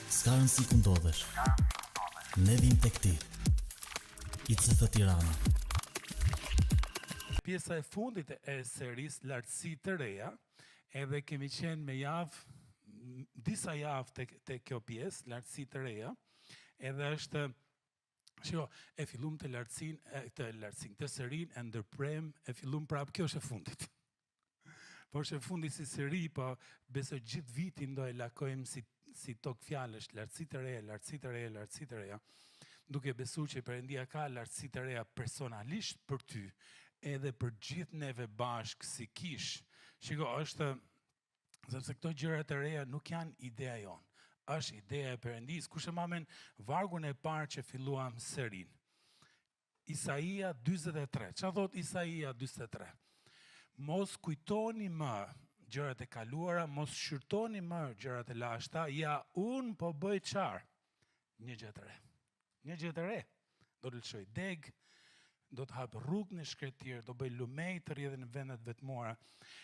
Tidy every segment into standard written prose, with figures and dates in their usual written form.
S'ka rëndësi ku ndodhesh. Ne vim tek ti. ICF Tirana. Pjesa e fundit e serisë Lartësi të reja, edhe kemi qenë me disa javë te kjo pjesë, Lartësi të reja, edhe është e fillum të të serin e ndërprem, e fillum prapë, kjo është e fundit. Po është e fundit si seri, po besoj gjithë vitin do e lakojmë si tokë fjallësh, lartësi të reja, lartësi të reja, lartësi të reja, duke besu që Perëndia ka lartësi të reja personalisht për ty, edhe për gjithë neve bashkë si kish. Shiko, është, sepse këto gjëra të reja nuk janë ideja jonë, është ideja e Perëndisë. Kush e mamen vargun e parë që filluam serin? Isaia 43. Çfarë thot Isaia 43? Mos kujtoni më gjërat e kaluara, mos shqyrtoni më gjërat e lashta, ja unë po bëj çfarë? Një gjë të re. Një gjë të re. Do të lëshoj deg, do të hap rrugë në shkretir, do bëj lumej të rrjedhë në vendet vetmora.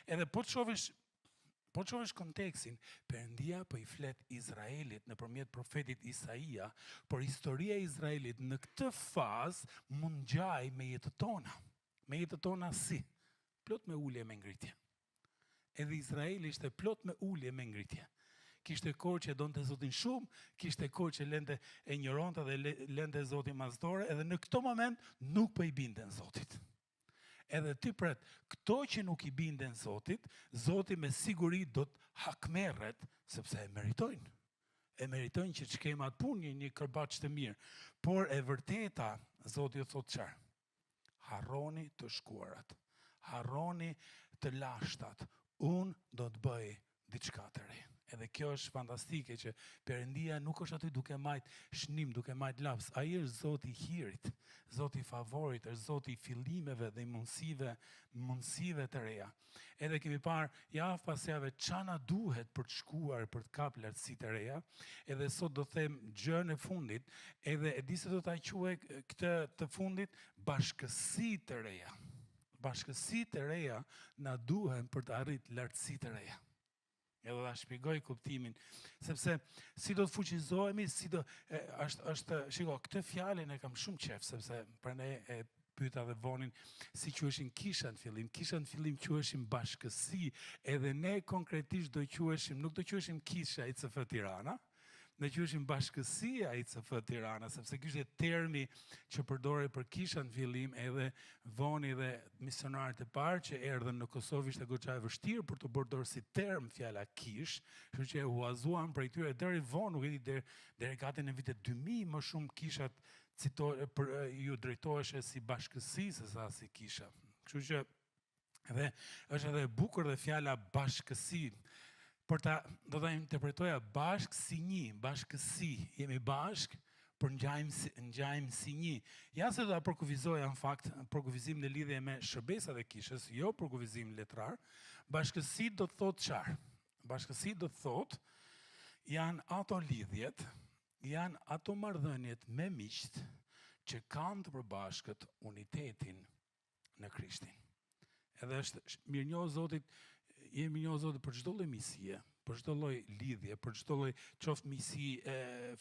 Edhe po të shohësh kontekstin, Perëndia po i flet Izraelit nëpërmjet profetit Isaia, por historia e Izraelit në këtë fazë mund ngjaj me jetën tona. Me jetën tona si? Plot me ulje me ngritje. Edhe Izraeli ishte plot me ulje me ngritje. Kishte kohë që donte Zotin shumë, kishte kohë që lente e njëronte dhe lente Zotin masdore, edhe në këto moment nuk po i binden Zotit. Edhe ti pret, këto që nuk i binden Zotit, Zoti me siguri do të hakmerret, sepse e meritojnë. E meritojnë që ç'kem atë punë një kërbaç të mirë. Por e vërteta, Zoti ju thotë çfarë? Harroni të shkuarat. Harroni të lashtat, unë do të bëj diçka të re. Edhe kjo është fantastike që Perëndia nuk është aty duke majt shnim, duke majt laps. Ai është Zoti i hirit, Zoti i favorit, është Zoti i fillimeve dhe i mundësive të reja. Edhe kemi parë javë pas jave çana duhet për të shkuar, për të kap lartësi të reja. Edhe sot do them gjën e fundit, edhe e di se do ta quaj këtë të fundit bashkësi të reja. Bashkësi të reja na duhen për të arritur lartësi të reja. Edhe ta shpjegoj kuptimin, sepse si do të fuqizohemi, shiko, këtë fjalën e kam shumë qef, sepse prandaj e pyeta dhe vonin si quheshin kisha në fillim. Kisha në fillim quheshin bashkësi, edhe ne konkretisht nuk do quheshim kisha ICF Tirana, ne quheshim bashkësia ICF Tirana, sepse ky ishte termi që përdorej për kisha në fillim, edhe voni dhe misionarët e parë që erdhën në Kosovë ishte goxha e vështirë për të bërë dorë si term fjala kish, kështu që e huazuan prej tyre deri vonë, nuk e di deri gati në vitet 2000 më shumë kishat ju drejtoheshe si bashkësi se sa si kisha. Kështu që është edhe bukur dhe fjala bashkësi. Do ta interpretoja bashkë si një, bashkësi, jemi bashkë, por ngjajmë si një. Ja se do ta përkufizoja në fakt, përkufizim në lidhje me shërbesat e kishës, jo përkufizim letrar. Bashkësi do të thotë çfarë? Bashkësi do të thotë janë ato lidhjet, janë ato marrëdhëniet me miqt që kanë të përbashkët unitetin në Krishtin. Edhe është mirënjohë Zotit, jemi mirënjohë Zotit për çdo lloj misie, për çdo lloj lidhje, për çdo lloj qoftë misi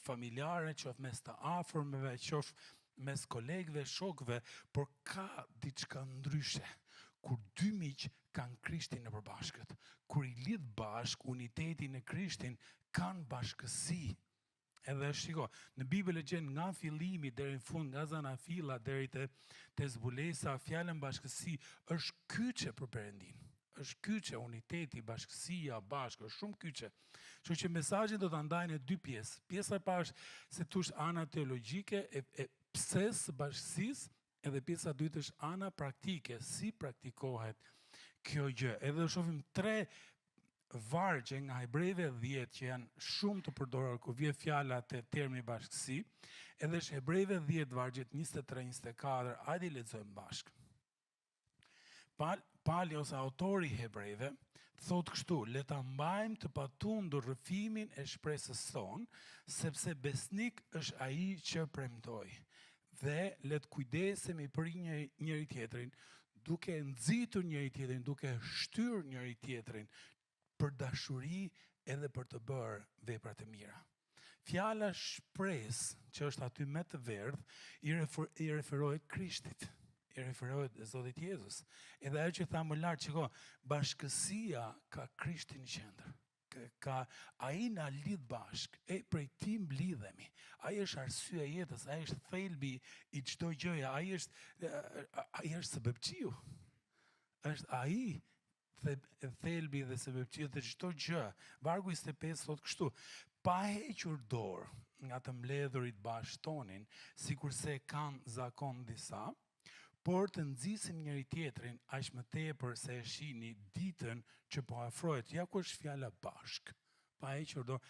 familjare, qoftë mes të afërmëve, qoftë mes kolegëve, shokëve, por ka diçka ndryshe. Kur dy miq kanë Krishtin në përbashkët, kur i lidh bashk unitetin në Krishtin, kanë bashkësi. Edhe shiko, në Bibël e gjen nga fillimi deri në fund, nga Zanafilla deri te zbulesa, fjalën bashkësi është kyçe për Perëndinë. Është kyçe, uniteti, bashkësia, bashkë, është shumë kyçe. Kështu që mesazhin do ta ndaj në dy pjesë. Pjesa e parë është se tush ana teologjike e pse së bashkësisë, edhe pjesa e dytë është ana praktike, si praktikohet kjo gjë. Edhe do shohim tre vargje nga Hebrejve 10 që janë shumë të përdorur kur vjen fjala te termi bashkësi, edhe është Hebrejve 10 vargjet 23-24, hajde i lexojmë bashkë. Pali ose autori i Hebrejve thotë kështu: le ta mbajmë të patundur rrëfimin e shpresës sonë, sepse besnik është ai që premtoi. Dhe le të kujdesemi për njëri tjetrin, duke nxitur njëri tjetrin, duke shtyrë njëri tjetrin për dashuri edhe për të bërë veprat e mira. Fjala shpresë, që është aty me të verdh, i referohet Krishtit. I referohet Zotit Jezus. Edhe ajo që tha më lart, shiko, bashkësia ka Krishtin në qendër. Ai na lidh bashk, prej ti mblidhemi. Ai është arsyeja e jetës, ai është thelbi i çdo gjëje, ai është sebepçiu. Është ai thelbi dhe sebepçiu të çdo gjë. Vargu 25 thot kështu: pa hequr dorë nga të mbledhurit bashkë tonin, sikurse kanë zakon disa, por të nxisim njëri tjetrin aq më tepër se e shihni ditën që po afrohet. Ja ku është fjala bashk. Pa hequr dorë,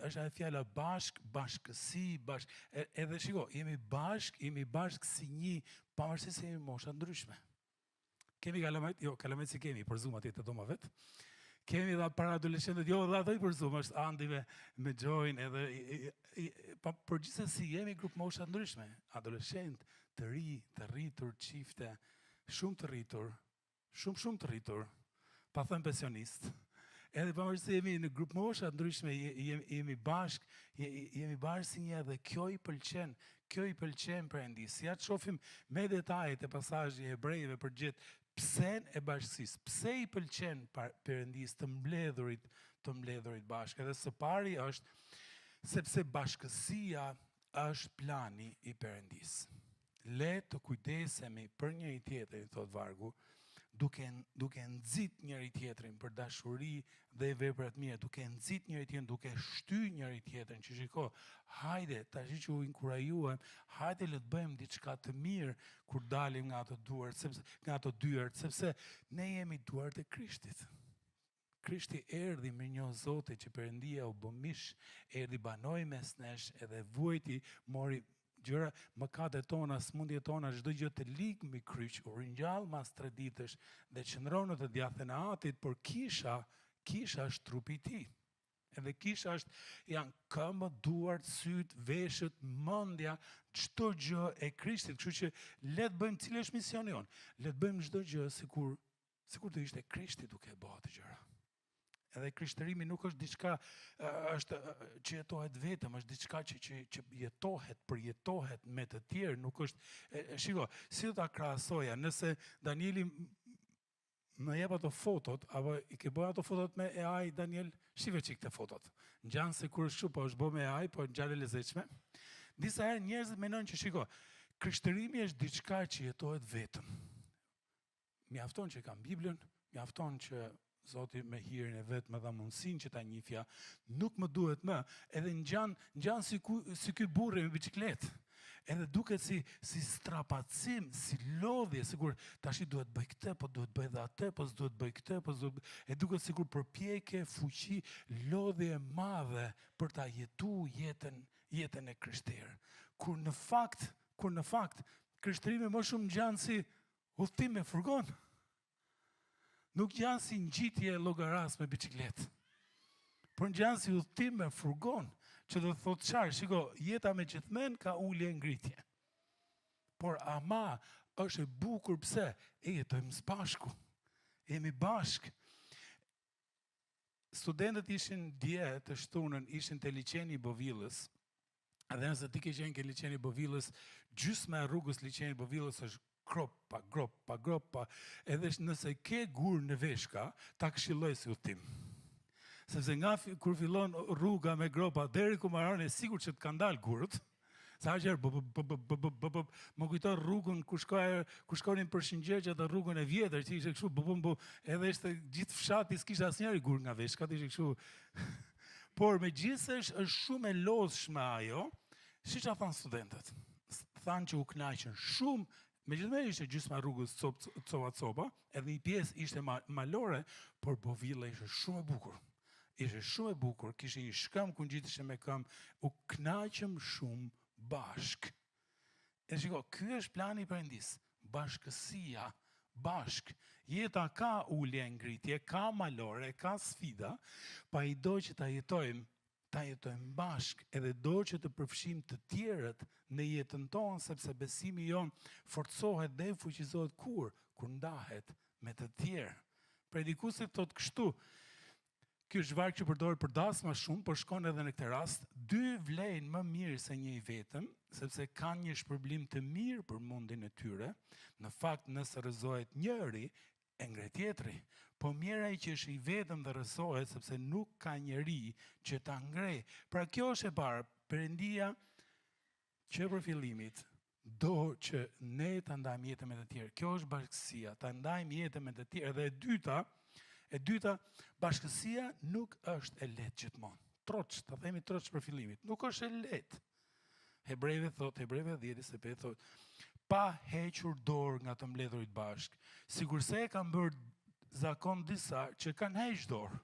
është ajo fjala bashk, bashkësi, edhe shiko, jemi bashk si një, pavarësisht se jemi mosha ndryshme. Kemi kalamet, jo, kalamet si kemi, për Zoom atje të doma vetë. Kemi dhe para adoleshentët, jo, dhe ato i për Zoom, është Andi me Gjojnë, edhe përgjithësi jemi grup mosha ndryshme. Adoleshent, të ri, të rritur, çifte, shumë të rritur, shumë të rritur, pa thënë pensionist. Edhe pavarësisht se jemi në grup mosha ndryshme, jemi bashk si një, dhe kjo i pëlqen Perëndis. Ja të shohim me detajet e pasazhit e Hebrejve për gjithë psen e bashkësisë. Pse i pëlqen Perëndis të mbledhurit bashkë? Edhe së pari është sepse bashkësia është plani i Perëndis. Le të kujdesemi për njëri tjetrin, thot vargu, duke nxit njëri tjetrin për dashuri dhe vepra të mira, duke nxit njëri tjetrin, duke shtyr njëri tjetrin, që shiko, hajde, tash që u inkurajuam, hajde le të bëjmë diçka të mirë kur dalim nga ato dyert, sepse ne jemi duart e Krishtit. Krishti erdhi me një Zotit që Perëndia u bë mish, erdhi banoi mes nesh, edhe vuajti mori gjëra, mëkatet tona, smundjet tona, çdo gjë të ligë mbi kryq, u ringjall mas 3 ditësh dhe qëndron në të djathtën e Atit, por kisha është trupi i tij. Edhe kisha janë këmbët, duart, syt, veshët, mendja, çdo gjë e Krishtit. Kështu që le të bëjmë, cili është misioni jon? Le të bëjmë çdo gjë sikur të ishte Krishti duke e bërë atë gjëra. Edhe krishtërimi nuk është diçka që jetohet vetëm, është diçka që përjetohet me të tjerë, nuk është. Shiko, si do ta krahasoja, nëse Danieli më jep ato fotot, apo i ke bërë ato fotot me AI, Daniel, shive çik të fotot. Ngjan se kur është po është bërë me AI, po ngjan e lezetshme. Disa herë njerëzit mendojnë që shiko, krishtërimi është diçka që jetohet vetëm. Mjafton që kam Biblën, mjafton që Zoti me hirin e vetë më dha mundësinë që ta njihja, nuk më duhet më, edhe ngjan si ky burrë me biçikletë. Edhe duket si strapacim, si lodhje, sikur tash duhet bëj këtë, po duhet bëj dhe atë, po s'duhet bëj këtë, po e duket sikur përpjekje, fuqi, lodhje e madhe për ta jetuar jetën e krishterë. Kur në fakt krishtërimi më shumë ngjan si udhtim me furgon. Nuk janë si ngjitje llogaras me biçikletë. Por ngjan si udhtim me furgon, që do të thotë çfarë? Shiko, jeta me gjithmen ka ulje e ngritje. Por ama është e bukur pse e jetojmë së bashku. Jemi bashk. Studentët ishin dje të shtunën, ishin te liçeni i Bovillës. Edhe nëse ti ke qenë ke liçeni i Bovillës, gjysma e rrugës liçeni i Bovillës është gropa, edhe nëse ke gur në veshka, ta këshilloj si udhtim. Sepse nga kur fillon rruga me gropa, deri ku mbaron, e sigurt që të kanë dalë gurët. Sa herë më kujton rrugën ku shkonin për Shëngjergj, atë rrugën e vjetër, që ishte kështu, edhe ishte gjithë fshati, s'kishte asnjëri gur nga veshkat, ishte kështu. Por megjithëse është shumë e lodhshme ajo, siç ja thanë studentët. Thanë që u kënaqën shumë. Megjithatë ishte gjysma rrugës copa, edhe një pjesë ishte malore, por Bovilla ishte shumë e bukur. Ishte shumë e bukur, kishte një shkëm ku ngjiteshim me këmbë, u kënaqëm shumë bashk. E shiko, ky është plani i Perëndis, bashkësia, bashk. Jeta ka ulje e ngritje, ka malore, ka sfida, pa i do që ta jetojmë bashk, edhe do që të përfshim të tjerët në jetën tonë, sepse besimi jon forcohet dhe fuqizohet kur ndahet me të tjerë. Predikuesi thotë kështu, ky është varg që përdoret për dasma shumë, por shkon edhe në këtë rast, dy vlejnë më mirë se një i vetëm, sepse kanë një shpërblim të mirë për mundin e tyre. Në fakt, nëse rrëzohet njëri, e ngre tjetri. Po mirë ai që është i vetëm dhe rrëzohet, sepse nuk ka njeri që ta ngrej. Pra kjo është e parë, Perëndia që për fillimit do që ne ta ndajmë jetën me të tjerë. Kjo është bashkësia, ta ndajmë jetën me të tjerë. Dhe e dyta, bashkësia nuk është e lehtë gjithmonë. Troç, ta themi troç për fillimit, nuk është e lehtë. Hebrejve 10:25 thot, pa hequr dorë nga të mbledhurit bashk. Sigurisht e kanë bërë zakon disa që kanë hequr dorë,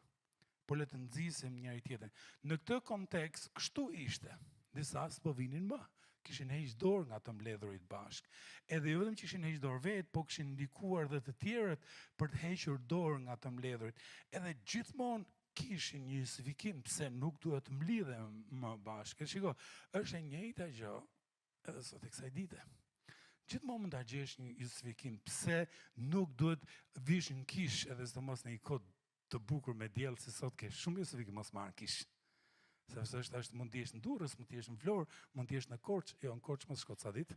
por le të nxisim njëri tjetrin. Në këtë kontekst, kështu ishte. Disa s'po vinin më. Kishin hequr dorë nga të mbledhurit bashk. Edhe jo vetëm që kishin hequr dorë vetë, po kishin ndikuar dhe të tjerët për të hequr dorë nga të mbledhurit. Edhe gjithmonë kishin një justifikim pse nuk duhet të mblidhen më bashkë. Shiko, është e njëjta gjë edhe sot e kësaj dite. Gjithmonë mund ta gjesh një justifikim pse nuk duhet vish në kish, edhe sidomos në një kohë të bukur me diell si sot ke shumë justifikim mos marr kish. Sepse është mund të jesh në Durrës, mund të jesh në Vlorë, mund të jesh në Korçë, jo në Korçë mos shko ca ditë.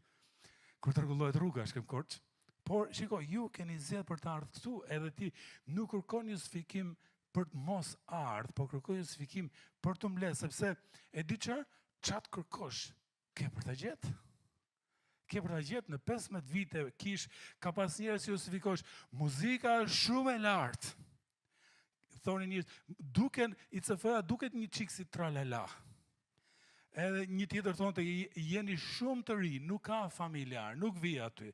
Kur tërgullohet rruga shkem Korçë. Por shiko, ju keni zgjedhur për të ardhur këtu, edhe ti nuk kërkon justifikim për të mos ardhur, po kërkoj justifikim për të mbledhur, sepse e di çat kërkosh, ke për ta gjetë. Ke për ta gjetë në 15 vite kish, ka pas njerëz që justifikosh, muzika është shumë e lartë. Thoni njërës, duket një qikë si tralala. Edhe një tjetër thonë të jeni shumë të ri, nuk ka familjar, nuk vi aty.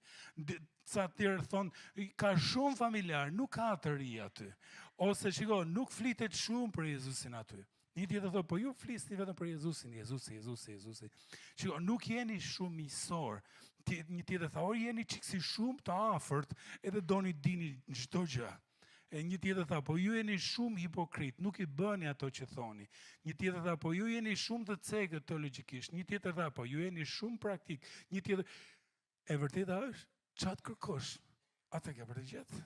Ca tjerë thonë, ka shumë familjar, nuk ka të ri aty. Ose shiko, nuk flitet shumë për Jezusin aty. Një tjetër thonë, po ju flisni vetëm për Jezusin, Jezusi. Shiko, nuk jeni shumë miqësor. Një tjetër thonë, jeni qikë si shumë të afërt, edhe doni dini çdo gjë. E një tjetër tha, po ju jeni shumë hipokrit, nuk i bëni ato që thoni. Një tjetër tha, po ju jeni shumë të cegët teologjikisht. Një tjetër tha, po ju jeni shumë praktik. Një tjetër, e vërteta është, çat kërkosh, atë ke për të gjetë.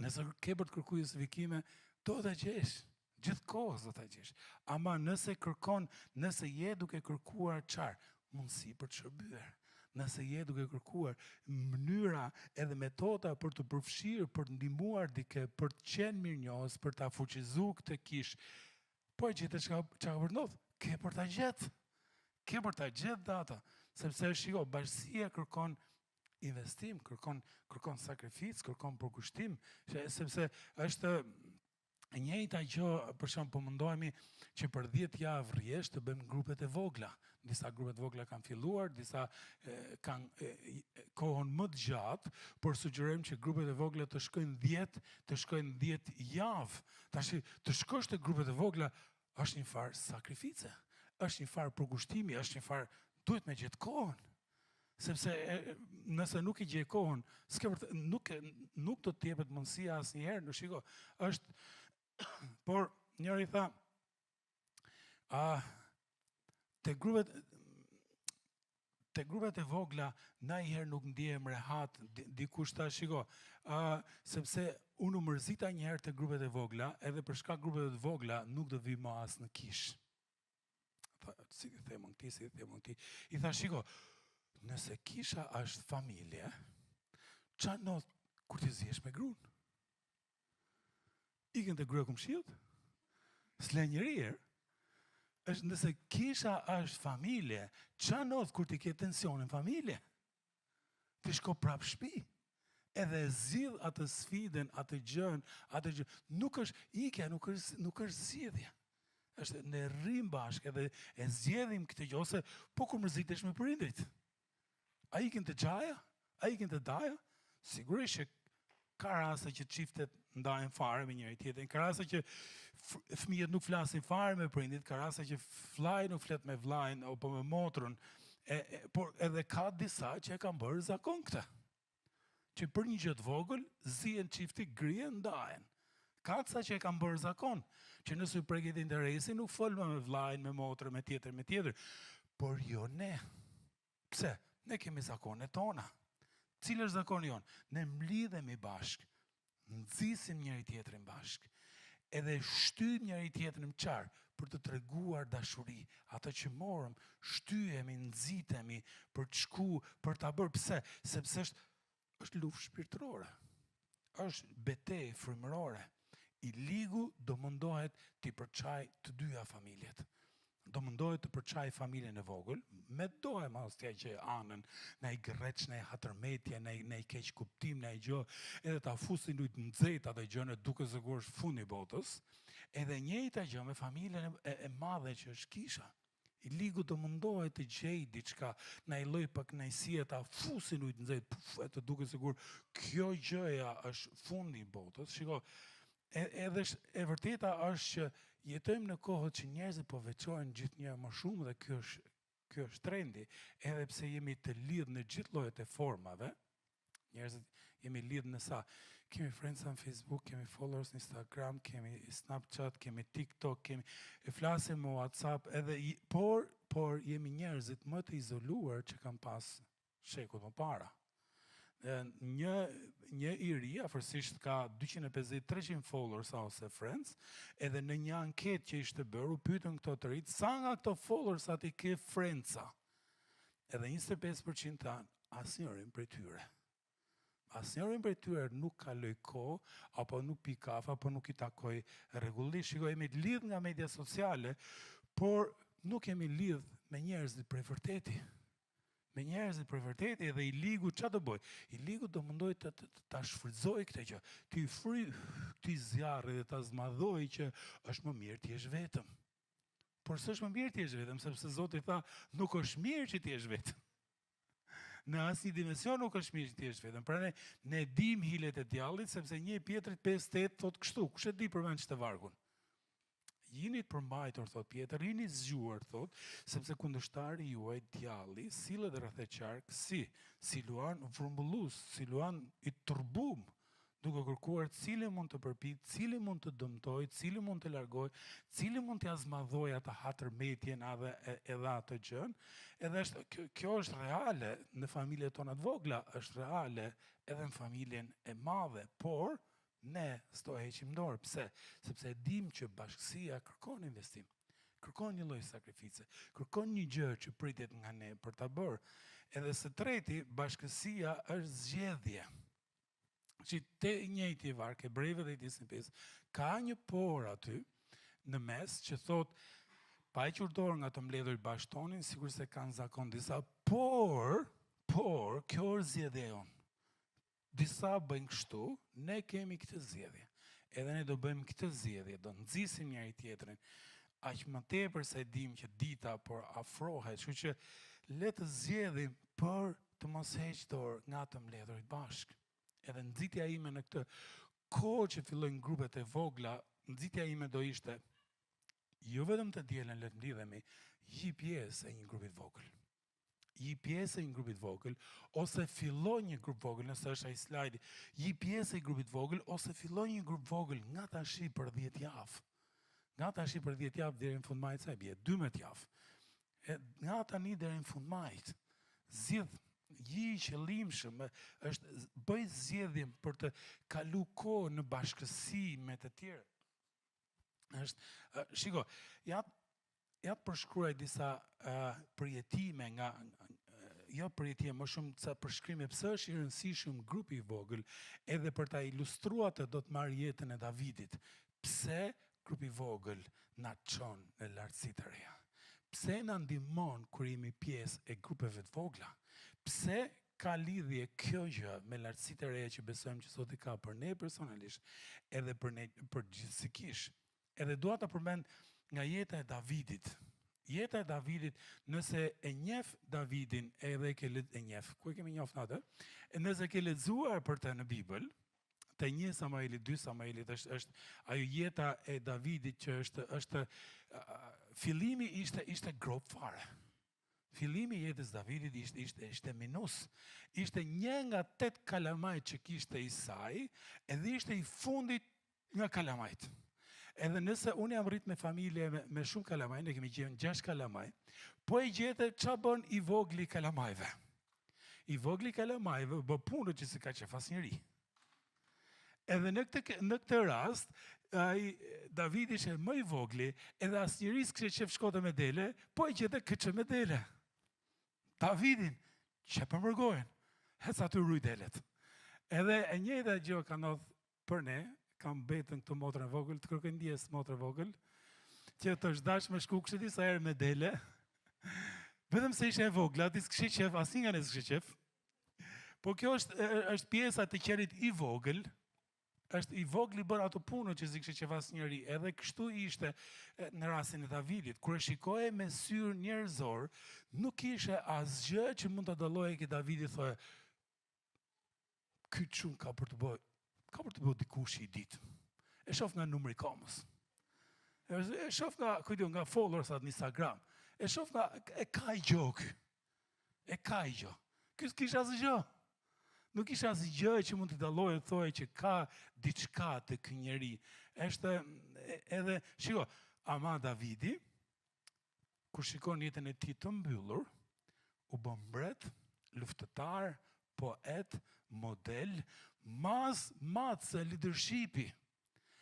Nëse ke për të kërkuar justifikime, do ta gjesh. Gjithkohës do ta gjesh. Ama nëse je duke kërkuar çfarë? Mundësi për të shërbyer. Nëse je duke kërkuar mënyra edhe metoda për të përfshirë, për të ndihmuar dikë, për të qenë mirënjohës, për ta fuqizuar këtë kish, po e gjetë çka ka ndodhur, ke për ta gjetë. Ke për ta gjetë data, sepse shiko, bashkësia kërkon investim, kërkon sakrificë, kërkon përkushtim, sepse është e njëjta gjë, për shembull, po mundohemi që për 10 javë rresht të bëjmë grupet e vogla. Disa grupet vogla kanë filluar, disa kanë kohën më të gjatë, por sugjerojmë që grupet e vogla të shkojnë 10 javë. Tash të shkosh te grupet e vogla është një farë sakrifice, është një farë përkushtimi, është një farë duhet me gjetë kohën. Sepse nëse nuk i gjej kohën, nuk do të jepet mundësia asnjëherë, nuk shiko, është por njëri tha, te grupet e vogla ndonjëherë nuk ndihem rehat, dikush tha, shiko, sepse unë u mërzita njëherë te grupet e vogla, edhe për shkak grupeve të vogla nuk do vi më as në kish. Si i themon ti. I tha, shiko, nëse kisha është familje, qa ndodh kur ti zjesh me gruan? Ikën të gruaja kumshiut? S'le njëri është nëse kisha është familje, qa ndodh kur ti ke tensionin familje? Ti shko prap shtëpi. Edhe zgjidh atë sfidën, atë gjën, nuk është ikja, nuk është zgjedhja. Është ne rrim bashkë edhe e zgjedhim këtë gjë, ose po kur mërzitesh me prindrit. A ikin të gjaja? A ikin të daja? Sigurisht që ka raste që çiftet ndahen fare me njëri tjetrin, ka raste që fëmijët nuk flasin fare me prindit, ka raste që vllai nuk flet me vllain apo me motrën, por edhe ka disa që e kanë bërë zakon këtë. Që për një gjë të vogël zihen çifti, grihen, ndahen. Ka ca që e kanë bërë zakon, që nëse u preget interesi nuk fol me vllain, me motrën, me tjetër, por jo ne. Pse? Ne kemi zakonet tona. Cilë është zakoni jonë? Ne mlidhemi bashkë, nxisim njëri tjetrin bashkë. edhe shtyjmë njëri tjetrin në qarë për të treguar dashuri. Ato që morëm, shtyhemi, nxitemi për të shku, për ta bërë. Pse? Sepse është luftë shpirtërore. Është betejë frymërore. I ligu do mundohet t'i përçaj të dyja familjet. Do mundohet të përçaj familjen e vogël, me doje mos t'ja gjë anën, në i gërreq, në i hatërmetje, në i keq kuptim, në i gjë, edhe ta fusin lujt në nxehta dhe gjënë duke se kur është fundi botës, edhe njëjta gjë me familjen e madhe që është kisha. I ligu do mundohet të gjej diçka, në i lloj pakënaqësie ta fusin lujt në nxehtë, të duke se kur kjo gjëja është fundi i botës. Shiko, edhe e vërteta është që jetojmë në kohët që njerëzit po veçojnë gjithnjëherë më shumë dhe kjo është trendi, edhe pse jemi të lidhë në gjithë llojet e formave, njerëzit jemi lidhë në sa. Kemi friends në Facebook, kemi followers në Instagram, kemi Snapchat, kemi TikTok, e flasim në WhatsApp, por jemi njerëzit më të izoluar që kanë pas shekull më para. Një i ri, afërsisht ka 250-300 followers ose friends, edhe në një anketë që ishte bërë, u pyetën këto të rinj, sa nga këto followers aty ke friendsa? Edhe 25% thanë, asnjërin prej tyre. Asnjërin prej tyre nuk kaloj kohë, apo nuk pi kafe, apo nuk i takoj rregullisht. Shikoj, jemi të lidhë nga media sociale, por nuk jemi lidhë me njerëzit prej vërteti. Me njerëzit për vërtet, edhe i ligu ç'a do bëj? I ligu do mundoj ta shfrytëzoj këtë gjë, ti zjarri dhe ta zmadhoj që është më mirë ti jesh vetëm. Por s'është më mirë ti jesh vetëm, sepse Zoti tha, nuk është mirë që ti jesh vetëm. Në asnjë dimension nuk është mirë që ti jesh vetëm. Pra ne dim hilet e djallit, sepse 1 Pjetrit 5:8 thotë kështu. Kush e di përmend ç'të vargun? Jini të përmbajtur, thot Pjetër, jini zgjuar, thot, sepse kundërshtari juaj djalli sillet rreth e qark si luan vrumbullus, si luan i turbum, duke kërkuar cili mund të përpit, cili mund të dëmtoj, cili mund të largoj, cili mund të azmadhoj atë hatërmetjen edhe atë gjën. Edhe kjo është reale në familjet tona të vogla, është reale edhe në familjen e madhe, por ne s'to heqim dorë. Pse? Sepse dim që bashkësia kërkon investim, kërkon një lloj sakrifice, kërkon një gjë që pritet nga ne për ta bërë. Edhe së treti, bashkësia është zgjedhje. Që te njëjti varg, Hebrejve dhe 25, ka një por aty në mes që thot, pa e qurdor nga të mbledhur bashkëtonin, sikur se kanë zakon disa, por kjo është zgjedhja jonë. Disa bëjnë kështu, ne kemi këtë zgjedhje. Edhe ne do bëjmë këtë zgjedhje, do nxisim njëri tjetrin. Aq më tepër se dim që dita por afrohet, kështu që le të zgjedhim për të mos heq dorë nga të mbledhurit bashk. Edhe nxitja ime në këtë kohë që fillojnë grupet e vogla, nxitja ime do ishte jo vetëm të dielën le të mblidhemi, një pjesë e një grupi të vogël. Një pjesë e një grupit vogël, ose filloj një grup vogël, nëse është ai slajdi, një pjesë e grupit vogël, ose filloj një grup vogël nga tashi për 10 javë. Nga tashi për 10 javë deri në fund majit, sa e bie, 12 javë. Nga tani deri në fund majit, zgjidh një qëllimshëm, bëj zgjedhjen për të kalu kohë në bashkësi me të tjerë. Shiko, ja të përshkruaj disa përjetime nga, jo përjetime, më shumë ca përshkrime pse është i rëndësishëm grupi i vogël, edhe për ta ilustruar të do të marr jetën e Davidit. Pse grupi i vogël na çon në lartësi të reja? Pse na ndihmon kur jemi pjesë e grupeve të vogla? Pse ka lidhje kjo gjë me lartësi të reja që besojmë që Zoti ka për ne personalisht, edhe për ne përgjithësisht? Edhe dua ta përmend nga jeta e Davidit. Jeta e Davidit, nëse e njeh Davidin, edhe e njeh, ku e kemi njoft natë? Nëse ke lexuar për të në Bibël, te 1 Samueli, 2 Samuelit është ajo jeta e Davidit që është fillimi ishte grop fare. Fillimi i jetës Davidit ishte minus. Ishte një nga 8 kalamajt që kishte Isai, edhe ishte i fundit nga kalamajt. Edhe nëse unë jam rrit me familje me shumë kalamaj, ne kemi gjetur 6 kalamaj, po e gjete ç'a bën i vogli kalamajve. I vogli kalamajve bë punë që si ka qef asnjëri. Edhe në këtë rast, Davidi ishte më i vogli, edhe asnjëri s'kishte qef shkote me dele, po e gjete këtë që me dele. Davidin, që përmërgojnë, hec aty rruj delet. Edhe e njëjta gjë ka ndodhur për ne, kam betën këtë motrën e vogël, të kërkoj ndjes motrën e vogël, që të është dash me shku kështë disa herë me dele, vetëm se ishe e vogla, ti s'kishe qef, asnjë nga ne s'kishe qef, po kjo është pjesa të qenit i vogël, është i vogli bërë ato punë që s'kishe qef asnjëri, edhe kështu ishte në rastin e Davidit. Kur e shikoje me syr njerëzor, nuk ishe asgjë që mund të dalloje që Davidi thoje, ky çun ka për të bëjë dikush i ditë. E shoh nga numri kamës. E shoh nga followersat në Instagram. E shoh nga e ka i gjok. E ka i gjok. Ky s'kisha asgjë. Nuk isha asgjë që mund të dalloje të thoje që ka diçka të ky njeri. Është edhe, shiko, ama Davidi, kur shikon jetën e tij të mbyllur, u bë mbret, luftëtar, poet, model, matëse leadershipi,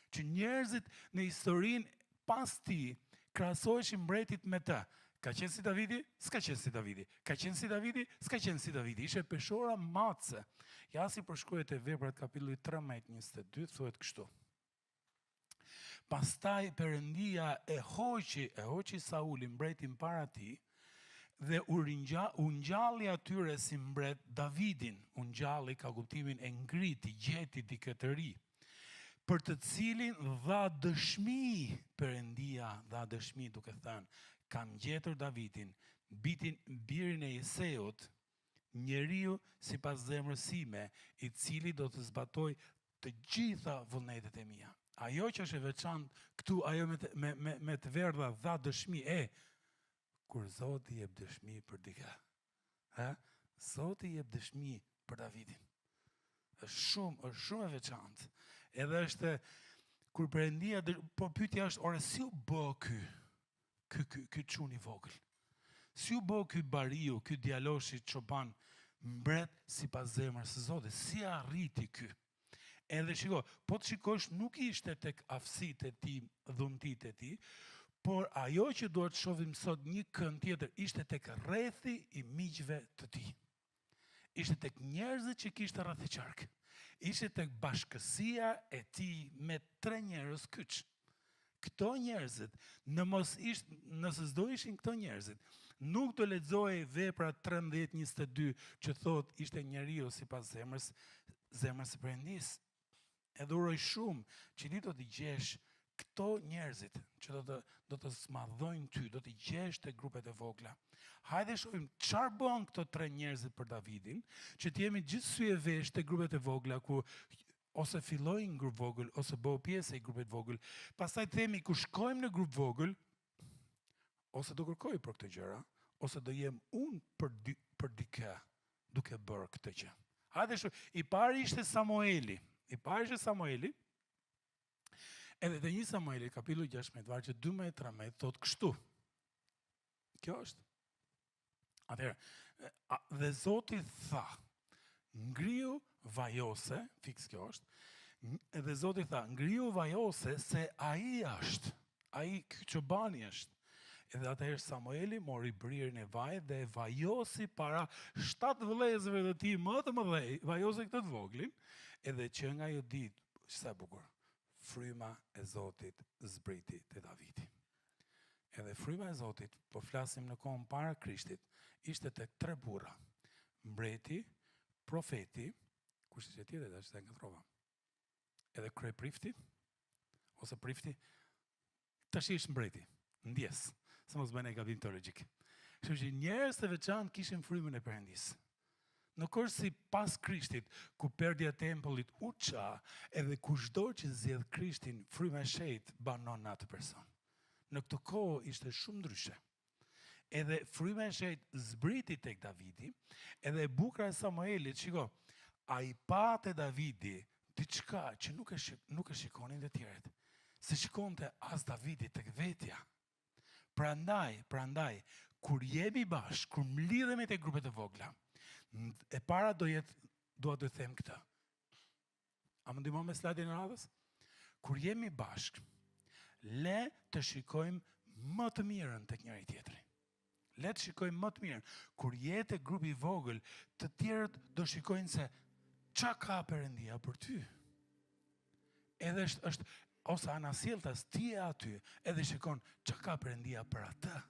që njerëzit në historinë pas ti krahasoheshin mbretit me të. Ka qenë si Davidi? S'ka qenë si Davidi. Ka qenë si Davidi? S'ka qenë si Davidi. Ishe peshora matëse. Ja si përshkruhet e Veprat kapitulli 13:22, thuhet kështu. Pastaj Perëndia e hoqi Saulin mbretin para tij, dhe u ngjalli atyre si mbret Davidin. U ngjalli ka kuptimin e ngriti, gjeti dikë të ri, për të cilin dha dëshmi, Perëndia dha dëshmi duke thënë, kam gjetur Davidin, birin e Jeseut, njeriu sipas zemrës sime, i cili do të zbatoj të gjitha vullnetet e mia. Ajo që është e veçantë këtu, ajo me të verdha dha dëshmi, kur Zoti jep dëshmi për dikë. Zoti jep dëshmi për Davidin. Është shumë e veçantë. Edhe është kur Perëndia, po pyetja është, ore si u bë ky çun i vogël? Si u bë ky bariu, ky djaloshi çoban mbret sipas zemrës së Zotit? Si arriti ky? Edhe shiko, po të shikosh, nuk ishte tek aftësitë e tij, dhuntitë e tij, por ajo që duhet të shohim sot një kënd tjetër, ishte tek rrethi i miqve të tij. Ishte tek njerëzit që kishte rreth e qark. Ishte tek bashkësia e tij me 3 njerëz kyç. Këto njerëzit, nëse s'do ishin këto njerëzit, nuk do lexohej Vepra 13:22 që thot ishte njeriu sipas zemrës së Perëndisë. Edhe uroj shumë që ti do t'i gjesh këto njerëzit që do të smadhojnë ty, do t'i gjesh te grupet e vogla. Hajde shohim çfarë bën këto 3 njerëzit për Davidin, që të jemi gjithsej e vesh te grupet e vogla ku ose filloj në grup vogël, ose bëu pjesë e grupit vogël. Pastaj themi ku shkojmë në grup vogël, ose do kërkoj për këtë gjëra, ose do jem unë për dikë duke bërë këtë gjë. Hajde shohim, i pari ishte Samueli. Edhe dhe 1 Samueli, kapitulli 16, vargje 12-13, thot kështu. Kjo është. Atëherë, dhe Zoti tha, ngriu vajose, fiks kjo është, edhe Zoti tha, ngriu vajose se ai është, ai ky çobani është. Edhe atëherë Samueli mori brirën e vajit dhe vajosi para 7 vëllezërve të tij më të mëdhej, vajosi këtë të voglin, edhe që nga ajo ditë, sa bukur, fryma e Zotit zbriti te Davidi. Edhe fryma e Zotit, po flasim në kohën para Krishtit, ishte tek 3 burra. Mbreti, profeti, kush ishte tjetër tash nga trova. Edhe kryeprifti ose prifti, tash ishte mbreti, ndjes, se mos bëni gabim teologjik. Kështu që njerëz të veçantë kishin frymën e Perëndisë. Nuk është si pas Krishtit, ku perdja e tempullit u ça, edhe kushdo që zgjedh Krishtin, fryma e shenjtë banon në atë person. Në këtë kohë ishte shumë ndryshe. Edhe fryma e shenjtë zbriti tek Davidi, edhe e bukura e Samuelit, shiko, ai pa te Davidi diçka që nuk e shikonin të tjerët. Se shikonte as Davidi tek vetja. Prandaj, kur jemi bashkë, kur mlidhemi te grupet e vogla, e para dua të them këtë. A më ndihmon me slajdin e radhës? Kur jemi bashkë, le të shikojmë më të mirën tek njëri tjetri. Le të shikojmë më të mirën. Kur jetë grupi i vogël, të tjerët do shikojnë se çka ka Perëndia për ty. Edhe është ose anasjelltas ti e aty, edhe shikon çka ka Perëndia për atë.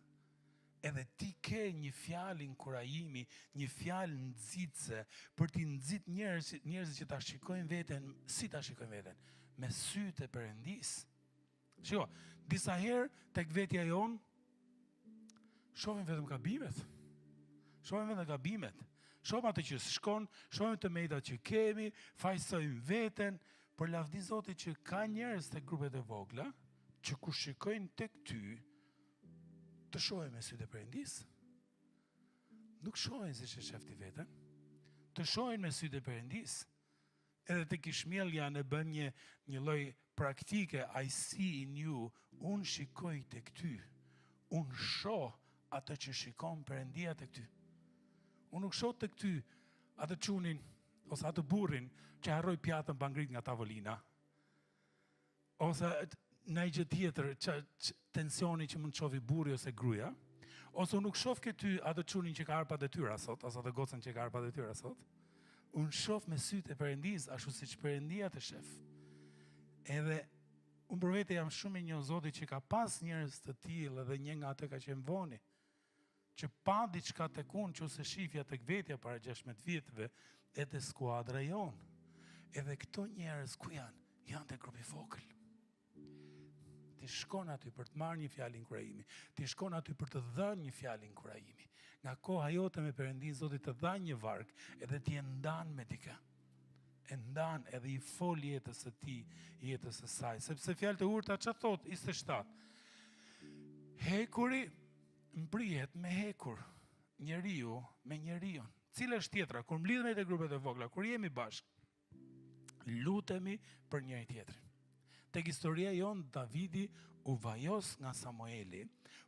Edhe ti ke një fjalë inkurajimi, një fjalë nxitse për t'i nxit njerëzit që ta shikojnë veten, si ta shikojnë veten, me sytë e Perëndisë. Shiko, disa herë tek vetja jonë shohim vetëm gabimet. Shohim atë që shkon, shohim të mejtat që kemi, fajsojmë veten, për lavdi Zotit që ka njerëz tek grupet e vogla, që kur shikojnë tek ty, të shohin me sytë e Perëndisë. Nuk shohin si që shefti veten, të shohin me sytë e Perëndisë. Edhe tek Ishmjellja ne bën një lloj praktike, I see in you, unë shikoj tek ty, unë shoh atë që shikon Perëndia tek ty. Unë nuk shoh tek ty atë çunin ose atë burrin që harroi pjatën pa ngrit nga tavolina. Ose në gjë tjetër, tensioni që mund të shofi burri ose gruaja. Ose unë nuk shoh ke ty atë çunin që ka arpa detyra sot, ose atë gocën që ka arpa detyra sot. Unë shoh me sytë e Perëndisë, ashtu siç Perëndia të shef. Edhe unë për vete jam shumë i njoh Zotit që ka pas njerëz të tillë dhe një nga ato ka qenë Voni, që pa diçka tek unë që ose shifja tek vetja para 16 viteve e te skuadra jonë. Edhe këto njerëz ku janë? Janë te grupi vogël. Ti shkon aty për të marrë një fjalë inkurajimi. Ti shkon aty për të dhënë një fjalë inkurajimi. Nga koha jote me Perëndin Zoti të dha një varg, edhe ti e ndan me dikë. E ndan edhe i fol jetës së ti, jetës së saj. Sepse fjalët e urta çfarë thot 27. Hekuri mbrihet me hekur, njeriu me njeriu. Cila është tjetra? Kur mblidhemi te grupet e vogla, kur jemi bashkë, lutemi për njëri tjetrin. Tek historia jonë, Davidi u vajos nga Samueli,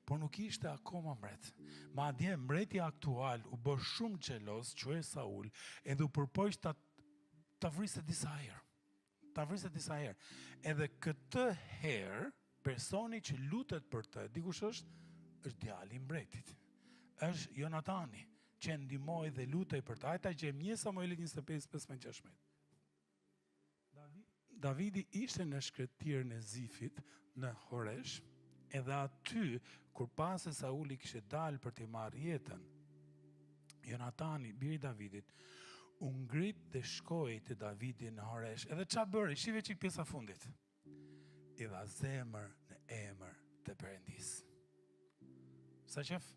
por nuk ishte akoma mbret. Madje mbretja aktual u bë shumë xhelos, quhej Saul, edhe u përpoq ta vriste disa herë. Edhe këtë herë, personi që lutet për të, dikush është djali i mbretit. Është Jonatani, që ndihmoi dhe lutej për të. Hajta gjejmë 1 Samuelit 25:15-16. Davidi ishte në shkretirën e Zifit në Horesh, edhe aty, kur pas se Sauli kishte dalë për t'i marrë jetën, Jonatani, biri Davidit, u ngrit dhe shkoi te Davidi në Horesh. Edhe ç'a bëri? Shive çik pjesa fundit. I dha zemër në emër të Perëndisë. Sa qef?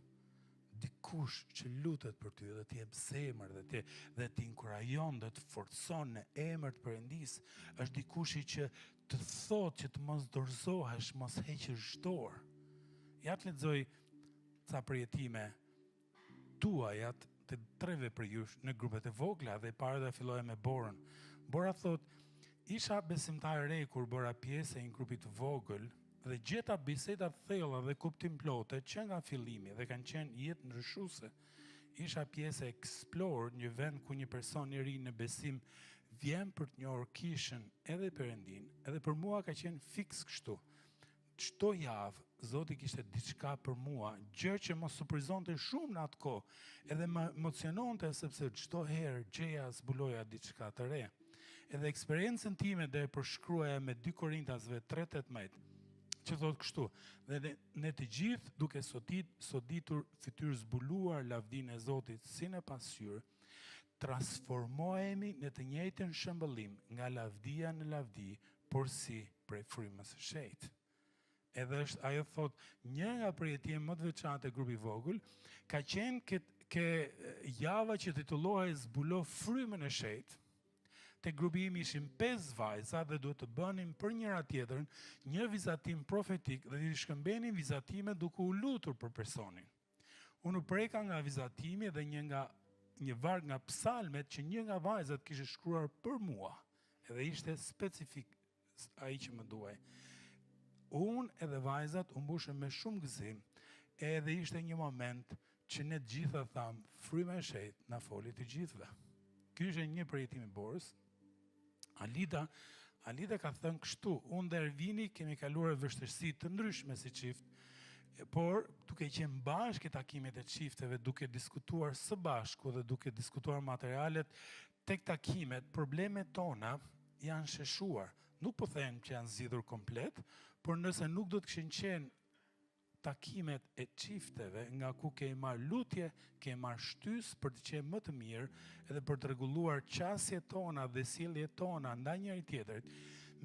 Dikush që lutet për ty dhe t'i jep zemër dhe t'i inkurajon dhe të forcon në emër të Perëndisë, është dikushi që të thot që të mos dorëzohesh, mos heqësh dorë. Ja të lexoj ca përjetime tuaja të treve për ju në grupet e vogla dhe para dhe filloj me Borën. Bora thot, isha besimtar e re kur bëra pjesë e një grupi të vogël dhe gjeta biseda thella dhe kuptim plotë që nga fillimi dhe kanë qenë jetë ndryshuese. Isha pjesë e Explore, një vend ku një person i ri në besim vjen për të njohur kishën edhe Perëndin, edhe për mua ka qenë fiks kështu. Çdo javë Zoti kishte diçka për mua, gjë që më surprizonte shumë në atë kohë, edhe më emociononte sepse çdo herë gjeja zbuloja diçka të re. Edhe eksperiencën time dhe e përshkruaja me 2 Korintasve 3:18, që thot kështu, dhe ne të gjithë duke soditur fytyrë zbuluar lavdinë e Zotit si në pasqyrë, transformohemi në të njëjtën shëmbëllim nga lavdia në lavdi, por si prej frymës së shenjtë. Edhe është, ajo thot, një nga përjetime më të veçantë e grupi vogël, ka qenë ke java që titullohej Zbulo frymën e shenjtë. Te grupi im ishim 5 vajza dhe duhet të bënim për njëra tjetrën një vizatim profetik dhe të shkëmbenin vizatime duke u lutur për personin. Unë preka nga vizatimi dhe një varg nga psalmet që një nga vajzat kishte shkruar për mua, edhe ishte specifik ai që më duaj. Unë edhe vajzat u mbushëm me shumë gëzim, edhe ishte një moment që ne të gjitha thamë, fryma e shenjtë na foli të gjithëve. Ky ishte një përjetim i Borës, Alida ka thënë kështu, unë dhe Ervini kemi kaluar vështirësi të ndryshme si çift, por duke qenë bashkë takimet e çifteve, duke diskutuar së bashku dhe duke diskutuar materialet tek takimet, problemet tona janë sheshuar. Nuk po them që janë zgjidhur komplet, por nëse nuk do të kishin qenë takimet e çifteve nga ku ke marrë lutje, ke marrë shtys për të qenë më të mirë edhe për të rregulluar qasjet tona dhe sjelljet tona ndaj njëri tjetrit,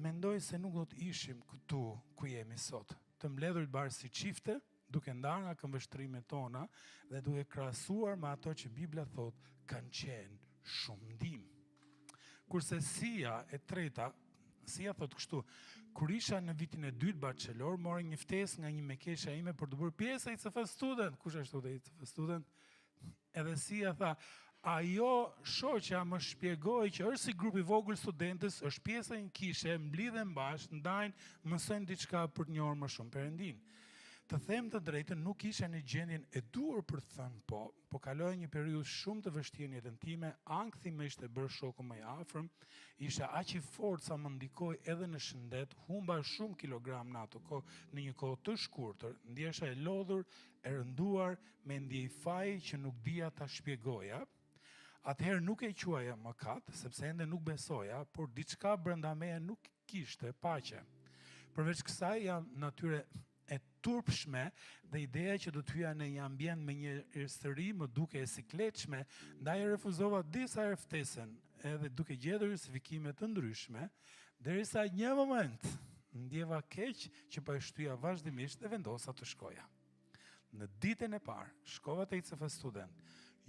mendoj se nuk do të ishim këtu ku jemi sot. Të mbledhurit bashkë si çifte, duke ndarë nga këmbvështrimet tona dhe duke krahasuar me ato që Bibla thot kanë qenë shumë ndim. Kurse Sia e treta, Sia thot kështu, kur isha në vitin e 2 bachelor, mori një ftesë nga një mekesha ime për të bërë pjesë e ICF Student. Kush është të ICF Student? Edhe Sia tha, ajo shoqja më shpjegoi që është si grup i vogël studentës, është pjesa e një kishe, mblidhen bashkë, ndajnë, mësojnë diçka për të njohur më shumë Perëndin. Të them të drejtën, nuk isha në gjendjen e duhur për të thënë po kaloj një periudhë shumë të vështirë në jetën time, ankthi më ishte bërë shoku më i afërm, isha aq i fortë sa më ndikoi edhe në shëndet, humba shumë kilogram në ato kohë, në një kohë të shkurtër, ndjesha e lodhur, e rënduar, me ndjej faji që nuk dija ta shpjegoja. Atëherë nuk e quaja mëkat, sepse ende nuk besoja, por diçka brenda meje nuk kishte paqe. Përveç kësaj jam natyre e turpshme dhe ideja që do të hyja në një ambient me një ristëri më duke e sikletshme, ndaj refuzova disa herë ftesën, edhe duke gjetur justifikime të ndryshme, derisa një moment ndjeva keq që po e shtyja vazhdimisht dhe vendosa të shkoja. Në ditën e parë, shkova te ICF Student.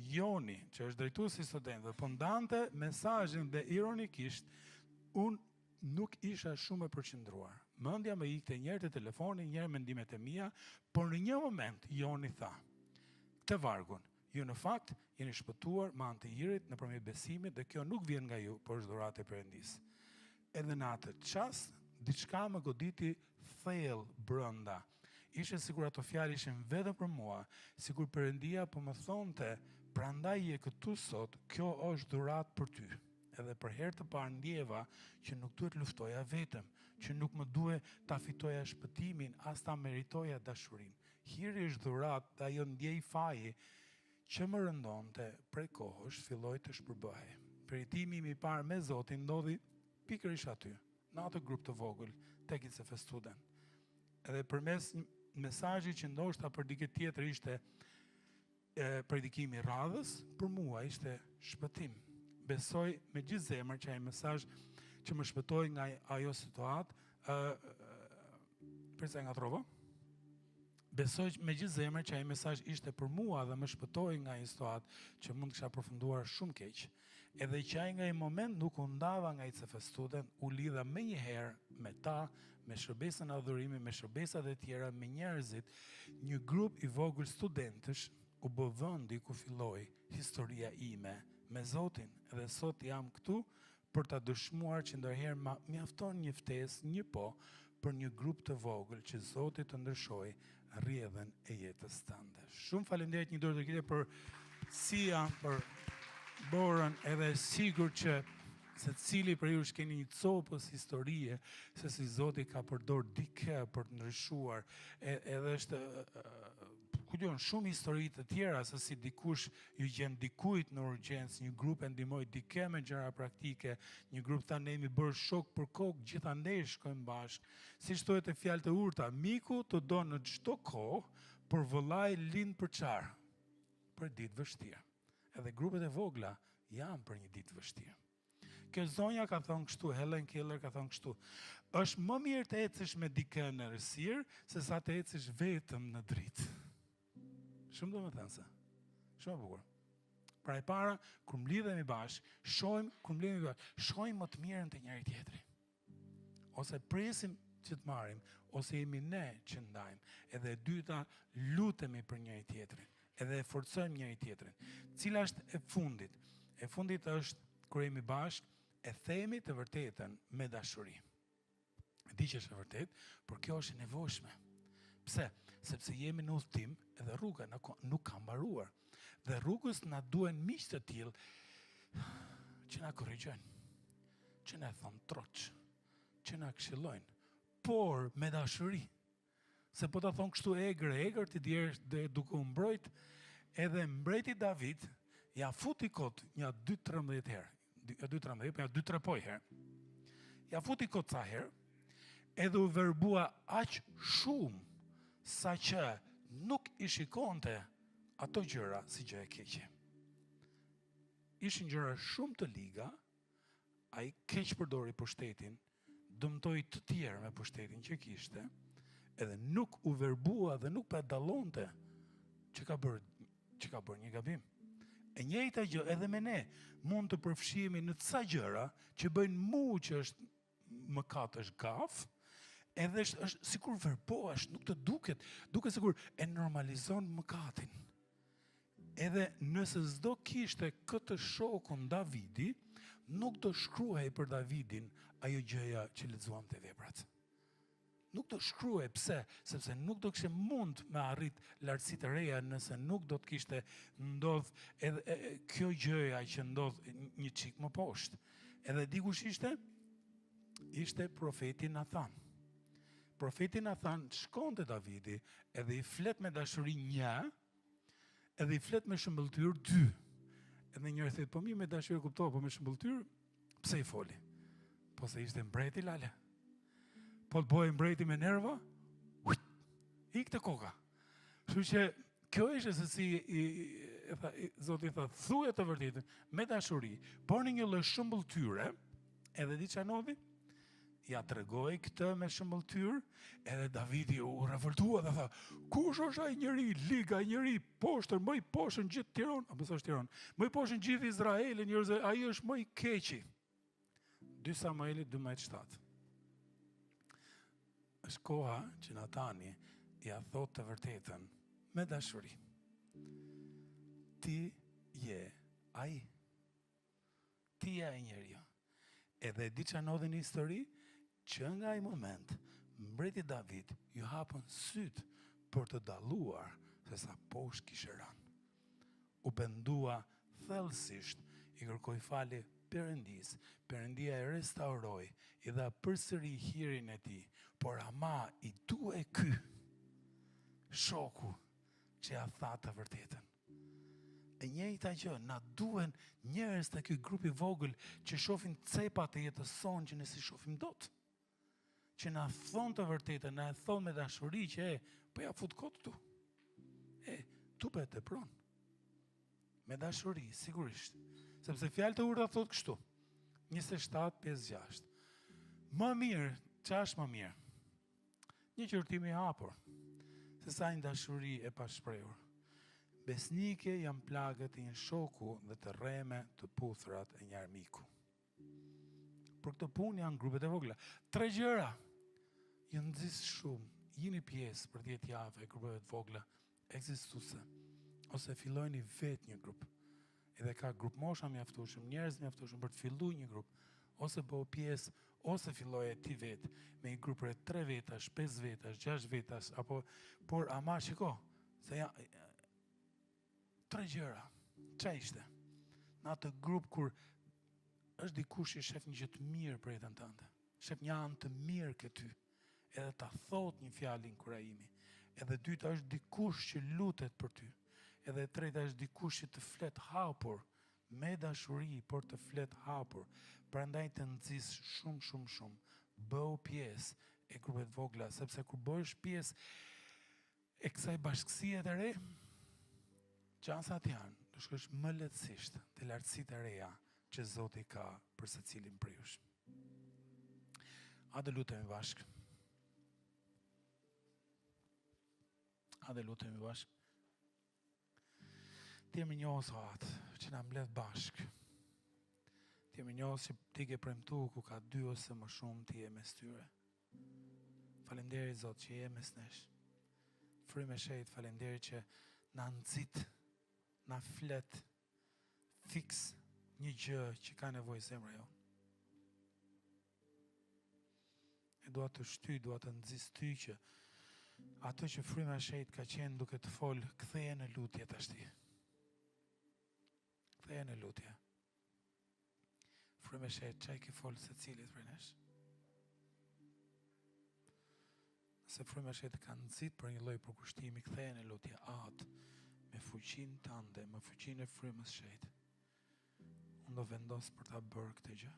Joni, që është drejtuesi i studentëve, po ndante mesazhin dhe ironikisht unë nuk isha shumë e përqendruar. Mendja më ikte njëherë te telefoni, njëherë mendimet e mia, por në një moment Joni tha: "Të vargun, ju në fakt jeni shpëtuar me anë të Irit nëpërmjet besimit dhe kjo nuk vjen nga ju, por është dhuratë e Perëndisë." Edhe në atë çast diçka më goditi thellë brenda. Ishte sikur ato fjalë ishin vetëm për mua, sikur Perëndia po më thonte, prandaj je këtu sot, kjo është dhuratë për ty. Edhe për herë të parë ndjeva që nuk duhet luftoja vetëm, që nuk më duhet ta fitoja shpëtimin, as ta meritoja dashurinë. Hiri është dhuratë dhe ajo ndjej faji që më rëndonte prej kohësh filloi të shpërbëhej. Peritimi im i parë me Zotin ndodhi pikërisht aty, në atë grup të vogël tek ICF Student. Edhe përmes mesazhit që ndoshta për dikë tjetër ishte predikimi i radhës, për mua ishte shpëtim. Besoj me gjithë zemër që ai mesazh që më shpëtoi nga ajo situatë, përse nga trova? Besoj me gjithë zemër që ai mesazh ishte për mua dhe më shpëtoi nga një situatë që mund të kisha përfunduar shumë keq. Edhe që ai nga ai moment nuk u ndava nga ICF Student, u lidha menjëherë me ta, me shërbesën e adhurimit, me shërbesat e tjera, me njerëzit, një grup i vogël studentësh u bë vendi ku filloi historia ime me Zotin, edhe sot jam këtu për ta dëshmuar që ndërherë mjafton një ftesë, një për një grup të vogël që Zoti të ndryshoj rrjedhën e jetës tënde. Shumë faleminderit, një dorë të kujtë për Sia, për Borën, edhe sigur që secili për ju keni një copës historie se si Zoti ka përdor dikë për të ndryshuar, edhe është shumë histori të tjera se si dikush ju gjen dikujt në urgjencë, një grup e ndihmoi dikë me gjëra praktike, një grup tha ne jemi bërë shok për kokë, gjithandej shkojmë bashkë. Siç thuhet e fjalë të urta, miku të do në çdo kohë, por vëllai lind për çfarë? Për ditë vështirë. Edhe grupet e vogla janë për një ditë vështirë. Kjo zonja ka thonë kështu, Helen Keller ka thonë kështu: "Është më mirë të ecësh me dikë në errësirë se sa të ecësh vetëm në dritë." Shumë domethënë se. Shumë e bukur. Pra e para, kur mblidhemi bashkë, shohim më të mirën te njëri tjetri. Ose presim që të marrim, ose jemi ne që ndajmë. Edhe e dyta, lutemi për njëri tjetrin, edhe e forcojmë njëri tjetrin. Cila është e fundit? E fundit është kur jemi bashkë, e themi të vërtetën me dashuri. Di që është e vërtet, por kjo është e nevojshme. Pse? Sepse jemi në udhtim edhe rruga nuk ka mbaruar. Dhe rrugës na duhen miq të tillë që na korrigjojnë, që që na thon troç, që na këshillojnë, por me dashuri. Se po ta thon kështu egër ti dhe duke u mbrojt, edhe mbreti David ja futi kot një 2-13 herë. 2-13, po ja 2-3 poj herë. Ja futi kot ca herë, edhe u verbua aq shumë sa që nuk i shikonte ato gjëra si gjë e keqe. Ishin gjëra shumë të liga, ai keq përdori pushtetin, dëmtoi të tjerë me pushtetin që kishte, edhe nuk u verbua dhe nuk pedallonte që ka bërë një gabim. E njëjta gjë edhe me ne mund të përfshihemi në ca gjëra që bëjnë mu që është mëkat, është gaf, edhe është sikur verbohesh, nuk të duket sikur e normalizon mëkatin. Edhe nëse s'do kishte këtë shokun Davidi, nuk do shkruaj për Davidin ajo gjëja që lexuam te veprat. Nuk do shkruaj, pse? Sepse nuk do kishte mund me arrit lartësi të reja nëse nuk do të kishte ndodh edhe kjo gjëja që ndodh një çik më poshtë. Edhe di kush ishte? Ishte profeti Nathan. Profeti Nathan shkon te Davidi edhe i flet me dashuri 1, edhe i flet me shëmbëltyr 2. Edhe njëri thot, po mi me dashuri kuptova, po me shëmbëltyr pse i foli? Po se ishte mbreti lale. Po të bëjë mbreti me nerva, ikte koka. Kështu që kjo ishte se si Zoti tha, thuaj të vërtetën me dashuri, por në një lloj shëmbëltyre, edhe di çfarë ndodhi? Ja tregoi këtë me shëmbëltyr, edhe Davidi u revoltua dhe tha, kush është ai njeri, liga, ai njeri poshtër, më i poshtër në gjithë Tiranë, apo s'është Tiranë, më i poshtër në gjithë Izraelin, njerëz, ai është më i keqi. 2 Samueli 12:7. Është koha që Natani ja thot të vërtetën me dashuri. Ti je ai. Ti je ai njeriu. Edhe di çfarë ndodhi në histori? Që nga ai moment, mbreti David ju hapën sytë për të dalluar se sa poshtë kishte rënë. U pendua thellësisht, i kërkoi falje Perëndis. Perëndia e restauroi, i dha përsëri hirin e tij, por ama i duhej ky shoku që ja tha të vërtetën. E njëjta gjë, na duhen njerëz të ky grupi vogël që shohin cepat e jetës sonë që ne si shohim dot. Që na thon të vërtetën, na e thon me dashuri që po ja fut kot tu. Tu po e tepron. Me dashuri, sigurisht. Sepse fjalët e urta thot kështu. 27:56. Më mirë, ç'është më mirë? Një qërtim i hapur, se sa një dashuri e pashprehur. Besnike janë plagët e një shoku dhe të rreme të puthrat e një armiku. Për këtë punë janë grupet e vogla. 3 gjëra ju nxis shumë. Jini pjesë për 10 javë e grupeve të vogla ekzistuese. Ose fillojeni vetë një grup. Edhe ka grup mosha mjaftueshëm, njerëz mjaftueshëm për të filluar një grup. Ose bëu pjesë, ose filloje ti vetë me një grup për 3 vetash, 5 vetash, 6 vetash, apo por ama shiko, se ja 3 gjëra. Ç'a ishte? Në atë grup kur është dikush që shef një gjë të mirë për jetën tënde. Shef një anë të mirë ke ty. Edhe ta thot një fjalë inkurajimi. Edhe dyta është dikush që lutet për ty. Edhe treta është dikush që të flet hapur, me dashuri, por të flet hapur. Prandaj të nxis shumë. Bëu pjesë e grupeve të vogla, sepse kur bëhesh pjesë e kësaj bashkësie të re, çansat janë, do shkosh më lehtësisht te lartësitë e reja që Zoti ka për secilin prej jush. A do lutemi bashkë? Ti më njohës atë që na mbledh bashkë. Ti më njohës që ti ke premtu ku ka 2 ose më shumë ti je mes tyre. Faleminderit Zot që je mes nesh. Frymë e shejt, faleminderit që na nxit, na flet fiks një gjë që ka nevojë zemra jonë. E dua të shty, dua të nxis ty që ato që fryma e shejt ka qenë duke të fol, ktheje në lutje tash ti. Ktheje në lutje. frymë e shejtë, çaj ke folë se cilit për nesh? Se frymë e shejtë ka nxit për një lloj përkushtimi, kthehen e lutje atë me fuqinë tënde, me fuqinë e frymës shejtë. Unë do vendos për ta bërë këtë gjë.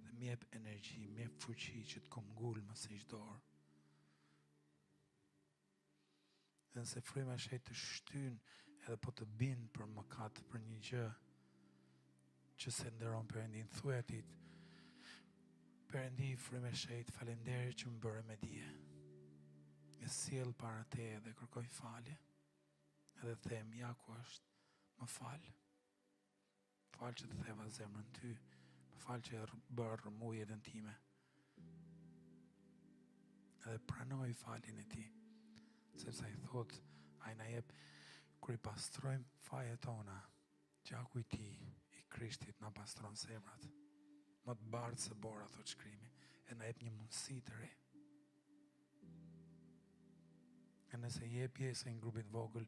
Dhe më jep energji, më jep fuqi që të kom ngulmë se çdo orë. Dhe nëse fryma e shejtë të shtyn edhe po të bind për mëkat, për një gjë që se nderon Perëndin, thuaj atij: Perëndi, frymë e shejtë, faleminderit që më bëre me dije. E sjell para teje dhe kërkoj falje. Edhe them, ja ku është, më fal. Fal që të theva zemrën ty, më fal që bërë rrëmuj jetën time. Edhe pranoj faljen e ti, sepse ai thot, ai na jep kur i pastrojmë fajet tona, gjaku i tij, i Krishtit na pastron zemrat. Më të bardhë se bora, thot shkrimi, e na jep një mundësi të re. E nëse je pjesë e një grupit vogël,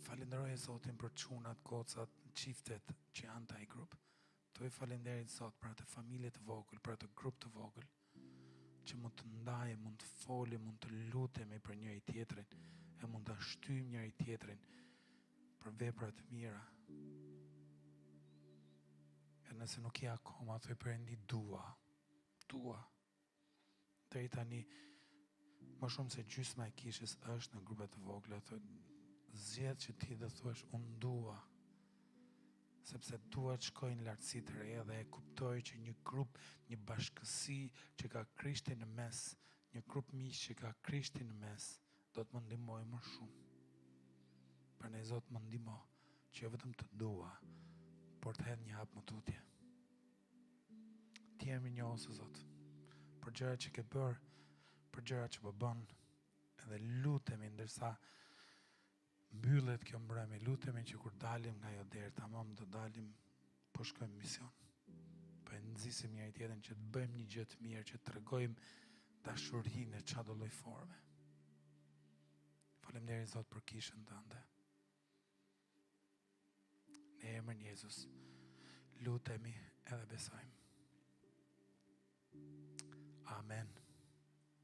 falenderoj Zotin për çunat, gocat, çiftet që janë të ai grup. Thuaj falenderit Zot për atë familje të vogël, për atë grup të vogël, që mund të ndaje, mund të foli, mund të lutemi për njëri tjetrin, e mund të shtyjmë njëri tjetrin për vepra të mira. E nëse nuk je akoma, thuaj Perëndi, dua. Deri tani, më shumë se gjysma e kishës është në grupe të vogla, zgjedh që ti dhe thuash, unë dua. Sepse dua të shkoj në lartësi të reja dhe e kuptoj që një grup, një bashkësi që ka Krishtin në mes, një grup miq që ka Krishtin në mes, do të më ndihmoj më shumë. Prandaj Zot më ndihmo që jo vetëm të dua, por të hedh një hap më tutje. Ti je mirënjohës o Zot, për gjërat që ke bërë, për gjërat që po bën, edhe lutemi ndërsa mbyllet kjo mbrëmje, lutemi që kur dalim nga ajo derë, tamam do dalim, po shkojmë mision. Po e nxisim njëri tjetrin që të bëjmë një gjë të mirë, që të tregojmë dashurinë në çdo lloj forme. Faleminderit Zot për kishën tënde. Në emrin e Jezus lutemi edhe besojmë. Amen.